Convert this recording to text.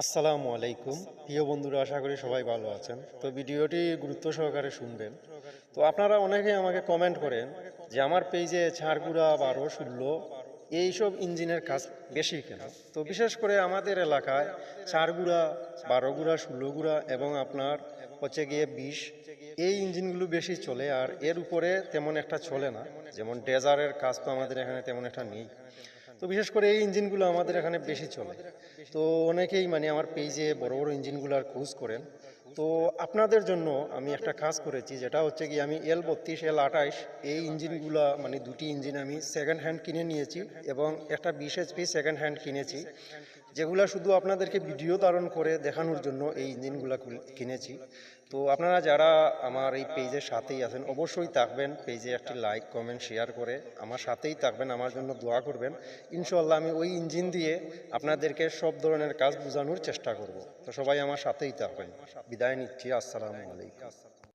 আসসালামু আলাইকুম প্রিয় বন্ধুরা, আশা করি সবাই ভালো আছেন। তো ভিডিওটি গুরুত্ব সহকারে শুনবেন। তো আপনারা অনেকেই আমাকে কমেন্ট করেন যে আমার পেজে ছাড়গুড়া 12, 16 এইসব ইঞ্জিনের কাজ বেশি কেন। তো বিশেষ করে আমাদের এলাকায় ছাড়গুড়া 12 গুড়া, 16 গুড়া এবং আপনার হচ্ছে গিয়ে 20 এই ইঞ্জিনগুলো বেশি চলে, আর এর উপরে তেমন একটা চলে না। যেমন ডেজারের কাজ তো আমাদের এখানে তেমন একটা নেই। তো বিশেষ করে এই ইঞ্জিনগুলো আমাদের এখানে বেশি চলে। তো অনেকেই আমার পেজে বড় বড় ইঞ্জিনগুলোর খোঁজ করেন। তো আপনাদের জন্য আমি একটা কাজ করেছি, যেটা হচ্ছে কি আমি L32 L28 এই ইঞ্জিনগুলা দুটি ইঞ্জিন আমি সেকেন্ড হ্যান্ড কিনে নিয়েছি এবং একটা 20 HP সেকেন্ড হ্যান্ড কিনেছি, যেগুলা শুধু আপনাদেরকে ভিডিও ধারণ করে দেখানোর জন্য এই ইঞ্জিনগুলা কিনেছি। তো আপনারা যারা আমার এই পেজের সাথেই আছেন অবশ্যই থাকবেন, পেজে একটি লাইক কমেন্ট শেয়ার করে আমার সাথেই থাকবেন, আমার জন্য দোয়া করবেন। ইনশাল্লাহ আমি ওই ইঞ্জিন দিয়ে আপনাদেরকে সব ধরনের কাজ বোঝানোর চেষ্টা করব। তো সবাই আমার সাথেই থাকবেন। বিদায় নিচ্ছি। আসসালামু আলাইকুম।